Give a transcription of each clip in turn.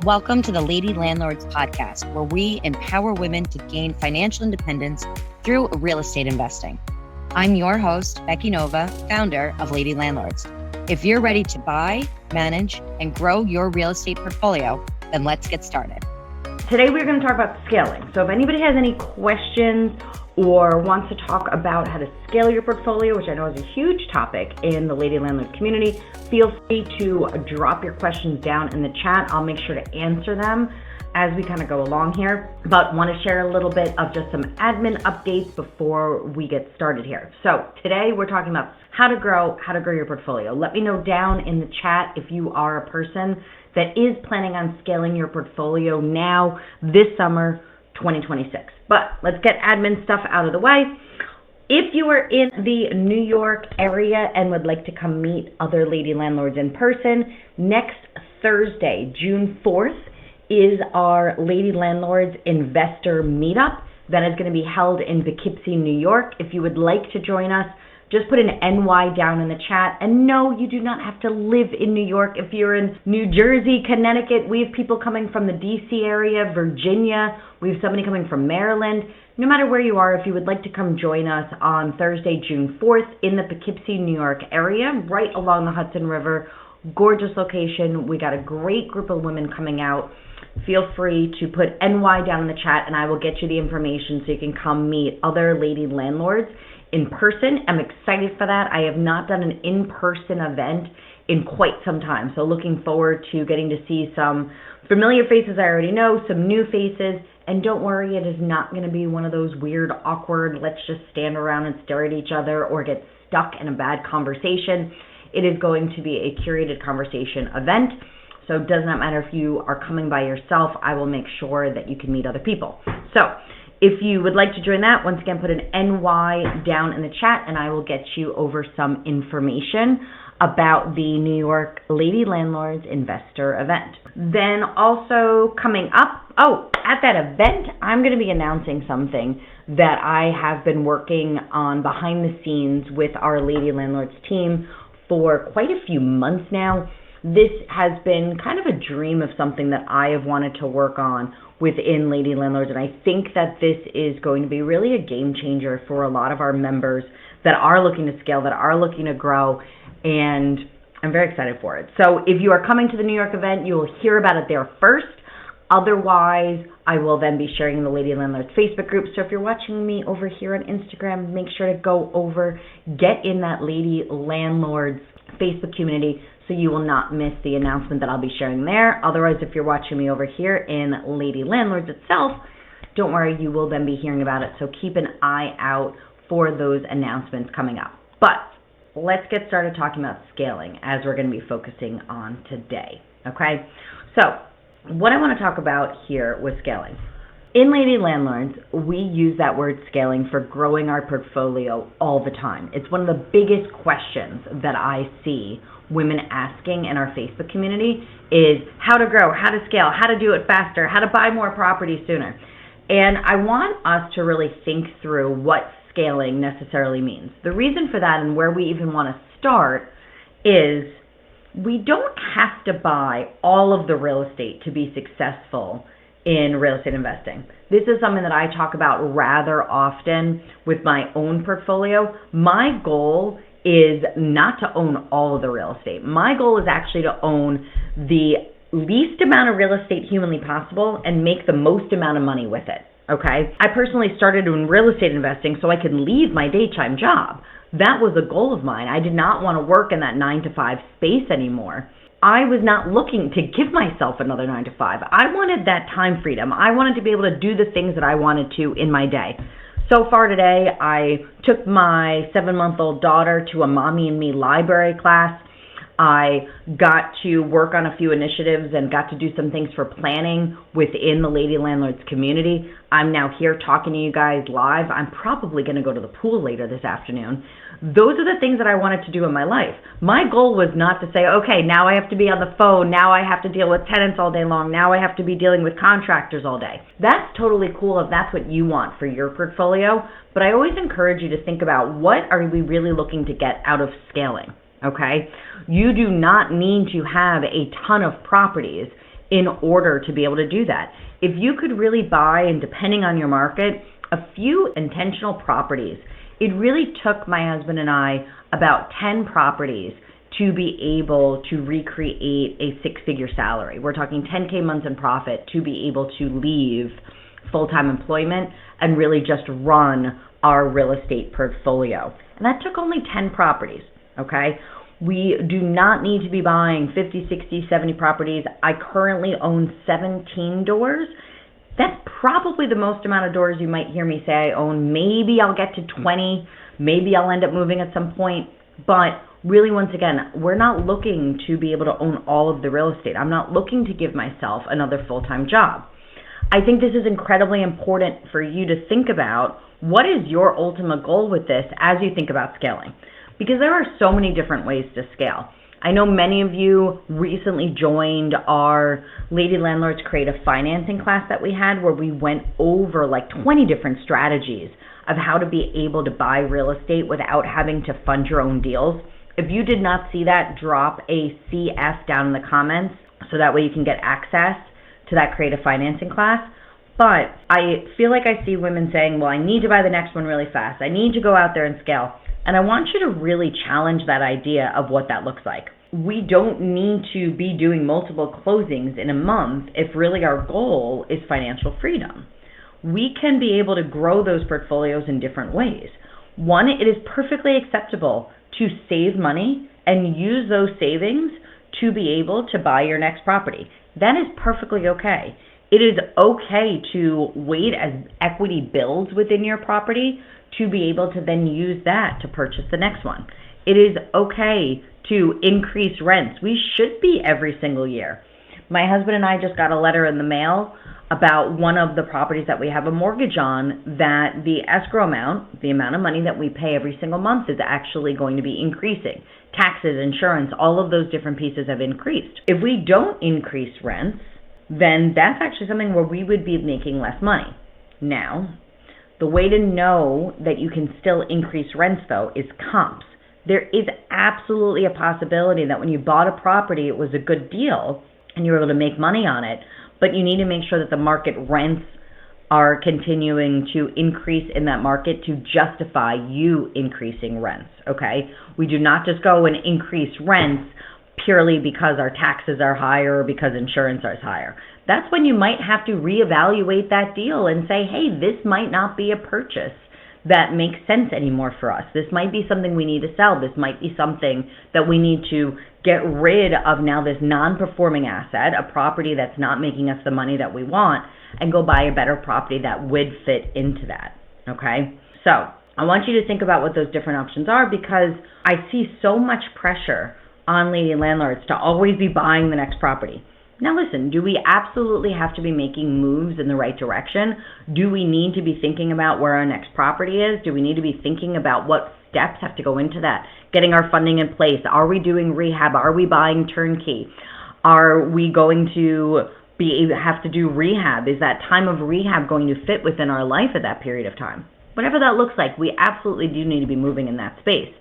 Welcome to the Lady Landlords podcast, where we empower women to gain financial independence through real estate investing. I'm your host, Becky Nova, founder of Lady Landlords. If you're ready to buy, manage, and grow your real estate portfolio, then let's get started. Today we're going to talk about scaling. So if anybody has any questions or wants to talk about how to scale your portfolio, which I know is a huge topic in the Lady Landlord community, feel free to drop your questions down in the chat. I'll make sure to answer them as we kind of go along here, but want to share a little bit of just some admin updates before we get started here. So today we're talking about how to grow your portfolio. Let me know down in the chat if you are a person that is planning on scaling your portfolio now this summer 2026. But let's get admin stuff out of the way. If you are in the New York area and would like to come meet other Lady Landlords in person, next Thursday, June 4th, is our Lady Landlords Investor Meetup that is going to be held in Poughkeepsie, New York. If you would like to join us, just put an NY down in the chat. And no, you do not have to live in New York. If you're in New Jersey, Connecticut, we have people coming from the DC area, Virginia. We have somebody coming from Maryland. No matter where you are, if you would like to come join us on Thursday, June 4th in the Poughkeepsie, New York area, right along the Hudson River, gorgeous location. We got a great group of women coming out. Feel free to put NY down in the chat and I will get you the information so you can come meet other Lady Landlords in person. I'm excited for that. I have not done an in-person event in quite some time. So looking forward to getting to see some familiar faces I already know, some new faces, and don't worry, it is not going to be one of those weird, awkward, let's just stand around and stare at each other or get stuck in a bad conversation. It is going to be a curated conversation event. So it does not matter if you are coming by yourself, I will make sure that you can meet other people. So if you would like to join that, once again, put an NY down in the chat and I will get you over some information about the New York Lady Landlords Investor event. Then also coming up, at that event, I'm going to be announcing something that I have been working on behind the scenes with our Lady Landlords team for quite a few months now. This has been kind of a dream of something that I have wanted to work on within Lady Landlords, and I think that this is going to be really a game changer for a lot of our members that are looking to scale, that are looking to grow, and I'm very excited for it. So if you are coming to the New York event, you will hear about it there first. Otherwise, I will then be sharing the Lady Landlords Facebook group. So if you're watching me over here on Instagram, make sure to go over, get in that Lady Landlords Facebook community so you will not miss the announcement that I'll be sharing there. Otherwise, if you're watching me over here in Lady Landlords itself, don't worry, you will then be hearing about it. So keep an eye out for those announcements coming up. But let's get started talking about scaling as we're going to be focusing on today, okay? So what I want to talk about here with scaling. In Lady Landlords, we use that word scaling for growing our portfolio all the time. It's one of the biggest questions that I see women asking in our Facebook community is how to grow, how to scale, how to do it faster, how to buy more property sooner. And I want us to really think through what scaling necessarily means. The reason for that and where we even want to start is we don't have to buy all of the real estate to be successful in real estate investing. This is something that I talk about rather often with my own portfolio. My goal is not to own all of the real estate. My goal is actually to own the least amount of real estate humanly possible and make the most amount of money with it, okay? I personally started in real estate investing so I could leave my daytime job. That was a goal of mine. I did not want to work in that 9-to-5 space anymore. I was not looking to give myself another 9-to-5. I wanted that time freedom. I wanted to be able to do the things that I wanted to in my day. So far today, I took my 7-month-old daughter to a Mommy and Me library class. I got to work on a few initiatives and got to do some things for planning within the Lady Landlords community. I'm now here talking to you guys live. I'm probably going to go to the pool later this afternoon. Those are the things that I wanted to do in my life. My goal was not to say, okay, now I have to be on the phone. Now I have to deal with tenants all day long. Now I have to be dealing with contractors all day. That's totally cool if that's what you want for your portfolio. But I always encourage you to think about what are we really looking to get out of scaling, okay? You do not need to have a ton of properties in order to be able to do that. If you could really buy, and depending on your market, a few intentional properties, it really took my husband and I about 10 properties to be able to recreate a six-figure salary. We're talking 10K months in profit to be able to leave full-time employment and really just run our real estate portfolio. And that took only 10 properties, okay? We do not need to be buying 50, 60, 70 properties. I currently own 17 doors. That's probably the most amount of doors you might hear me say I own. Maybe I'll get to 20. Maybe I'll end up moving at some point. But really, once again, we're not looking to be able to own all of the real estate. I'm not looking to give myself another full-time job. I think this is incredibly important for you to think about. What is your ultimate goal with this as you think about scaling? Because there are so many different ways to scale. I know many of you recently joined our Lady Landlords Creative Financing class that we had, where we went over like 20 different strategies of how to be able to buy real estate without having to fund your own deals. If you did not see that, drop a CF down in the comments so that way you can get access to that creative financing class. But I feel like I see women saying, well, I need to buy the next one really fast. I need to go out there and scale. And I want you to really challenge that idea of what that looks like. We don't need to be doing multiple closings in a month if really our goal is financial freedom. We can be able to grow those portfolios in different ways. One, it is perfectly acceptable to save money and use those savings to be able to buy your next property. That is perfectly okay. It is okay to wait as equity builds within your property to be able to then use that to purchase the next one. It is okay to increase rents. We should be every single year. My husband and I just got a letter in the mail about one of the properties that we have a mortgage on, that the escrow amount, the amount of money that we pay every single month, is actually going to be increasing. Taxes, insurance, all of those different pieces have increased. If we don't increase rents, then that's actually something where we would be making less money. Now, the way to know that you can still increase rents, though, is comps. There is absolutely a possibility that when you bought a property, it was a good deal and you were able to make money on it, but you need to make sure that the market rents are continuing to increase in that market to justify you increasing rents, okay? We do not just go and increase rents purely because our taxes are higher or because insurance is higher. That's when you might have to reevaluate that deal and say, hey, this might not be a purchase that makes sense anymore for us. This might be something we need to sell. This might be something that we need to get rid of now, this non-performing asset, a property that's not making us the money that we want, and go buy a better property that would fit into that, okay? So I want you to think about what those different options are, because I see so much pressure on Lady Landlords to always be buying the next property. Now listen, do we absolutely have to be making moves in the right direction? Do we need to be thinking about where our next property is? Do we need to be thinking about what steps have to go into that? Getting our funding in place? Are we doing rehab? Are we buying turnkey? Are we going to have to do rehab? Is that time of rehab going to fit within our life at that period of time? Whatever that looks like, we absolutely do need to be moving in that space.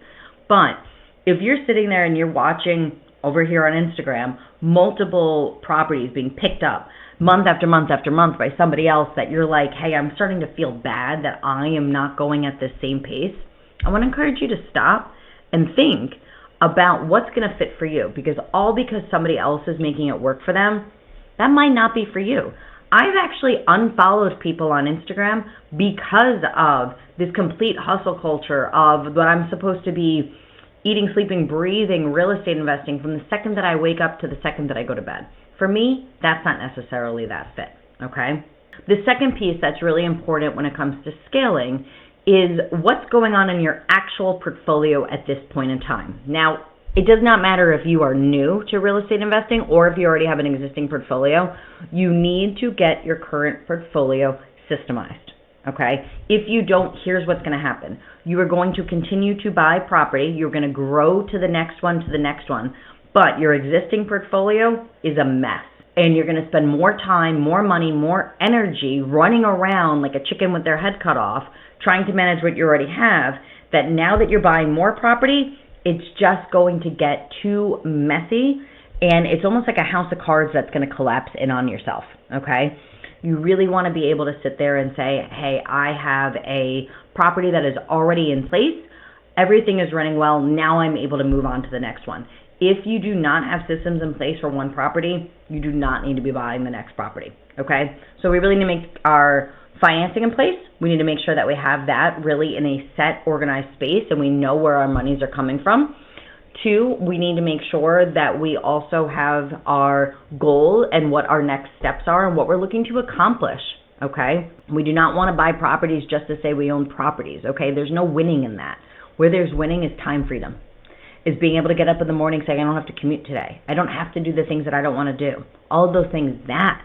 But if you're sitting there and you're watching over here on Instagram, multiple properties being picked up month after month after month by somebody else, that you're like, hey, I'm starting to feel bad that I am not going at this same pace, I want to encourage you to stop and think about what's going to fit for you, because somebody else is making it work for them, that might not be for you. I've actually unfollowed people on Instagram because of this complete hustle culture of what I'm supposed to be eating, sleeping, breathing, real estate investing from the second that I wake up to the second that I go to bed. For me, that's not necessarily that fit, okay? The second piece that's really important when it comes to scaling is what's going on in your actual portfolio at this point in time. Now, it does not matter if you are new to real estate investing or if you already have an existing portfolio. You need to get your current portfolio systemized. Okay? If you don't, here's what's going to happen. You are going to continue to buy property. You're going to grow to the next one, but your existing portfolio is a mess. And you're going to spend more time, more money, more energy running around like a chicken with their head cut off, trying to manage what you already have, that now that you're buying more property, it's just going to get too messy And it's almost like a house of cards that's going to collapse in on yourself, okay? You really want to be able to sit there and say, hey, I have a property that is already in place. Everything is running well. Now I'm able to move on to the next one. If you do not have systems in place for one property, you do not need to be buying the next property, okay? So we really need to make our financing in place. We need to make sure that we have that really in a set, organized space, and we know where our monies are coming from. 2, we need to make sure that we also have our goal and what our next steps are and what we're looking to accomplish, okay? We do not want to buy properties just to say we own properties, okay? There's no winning in that. Where there's winning is time freedom, is being able to get up in the morning saying, I don't have to commute today. I don't have to do the things that I don't want to do. All of those things, that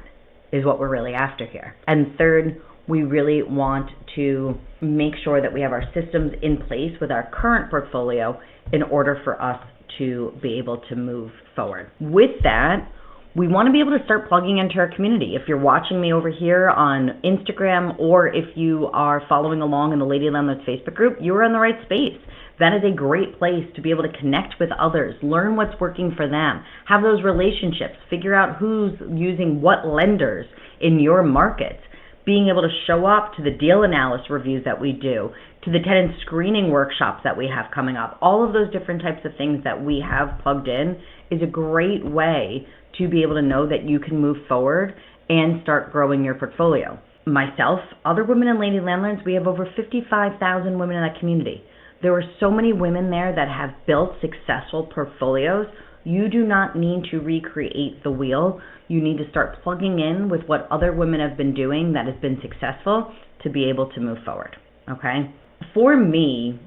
is what we're really after here. And 3rd, we really want to make sure that we have our systems in place with our current portfolio in order for us to be able to move forward. With that, we want to be able to start plugging into our community. If you're watching me over here on Instagram, or if you are following along in the Lady Landlords Facebook group, you're in the right space. That is a great place to be able to connect with others, learn what's working for them, have those relationships, figure out who's using what lenders in your markets, being able to show up to the deal analysis reviews that we do, to the tenant screening workshops that we have coming up. All of those different types of things that we have plugged in is a great way to be able to know that you can move forward and start growing your portfolio. Myself, other women in Lady Landlords, we have over 55,000 women in that community. There are so many women there that have built successful portfolios. You do not need to recreate the wheel. You need to start plugging in with what other women have been doing that has been successful to be able to move forward, okay? For me,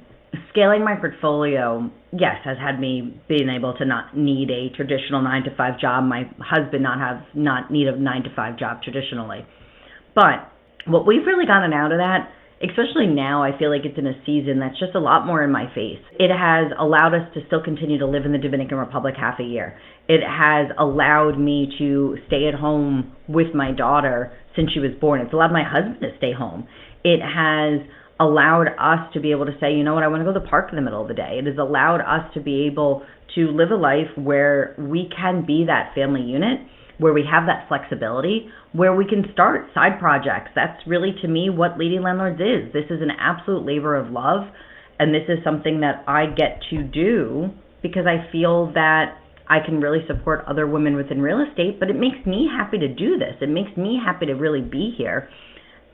scaling my portfolio, yes, has had me being able to not need a traditional 9-to-5 job. My husband not need a 9-to-5 job traditionally. But what we've really gotten out of that, especially now, I feel like it's in a season that's just a lot more in my face. It has allowed us to still continue to live in the Dominican Republic half a year. It has allowed me to stay at home with my daughter since she was born. It's allowed my husband to stay home. It has allowed us to be able to say, you know what, I want to go to the park in the middle of the day. It has allowed us to be able to live a life where we can be that family unit, where we have that flexibility, where we can start side projects. That's really, to me, what Lady Landlords is. This is an absolute labor of love, and this is something that I get to do because I feel that I can really support other women within real estate, but it makes me happy to do this. It makes me happy to really be here.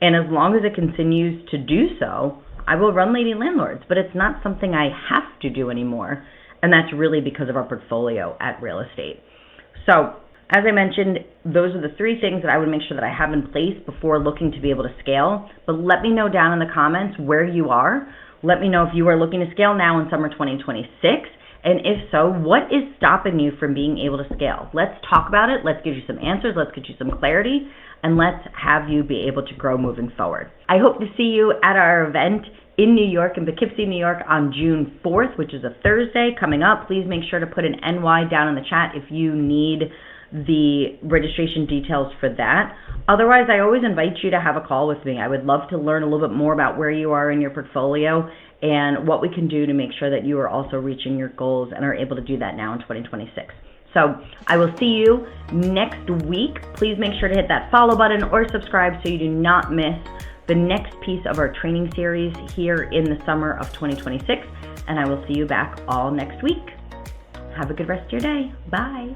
And as long as it continues to do so, I will run Lady Landlords, but it's not something I have to do anymore. And that's really because of our portfolio at real estate. So as I mentioned, those are the 3 things that I would make sure that I have in place before looking to be able to scale. But let me know down in the comments where you are. Let me know if you are looking to scale now in summer 2026. And if so, what is stopping you from being able to scale? Let's talk about it. Let's give you some answers. Let's get you some clarity. And let's have you be able to grow moving forward. I hope to see you at our event in New York, in Poughkeepsie, New York on June 4th, which is a Thursday coming up. Please make sure to put an NY down in the chat if you need the registration details for that. Otherwise, I always invite you to have a call with me. I would love to learn a little bit more about where you are in your portfolio and what we can do to make sure that you are also reaching your goals and are able to do that now in 2026. So I will see you next week. Please make sure to hit that follow button or subscribe so you do not miss the next piece of our training series here in the summer of 2026. And I will see you back all next week. Have a good rest of your day. Bye.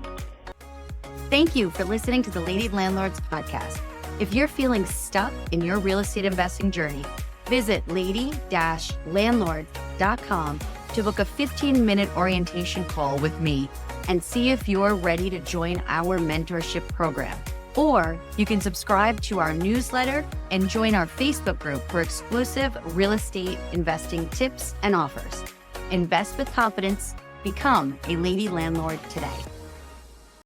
Thank you for listening to the Lady Landlords podcast. If you're feeling stuck in your real estate investing journey, visit lady-landlords.com to book a 15-minute orientation call with me and see if you're ready to join our mentorship program. Or you can subscribe to our newsletter and join our Facebook group for exclusive real estate investing tips and offers. Invest with confidence. Become a Lady Landlord today.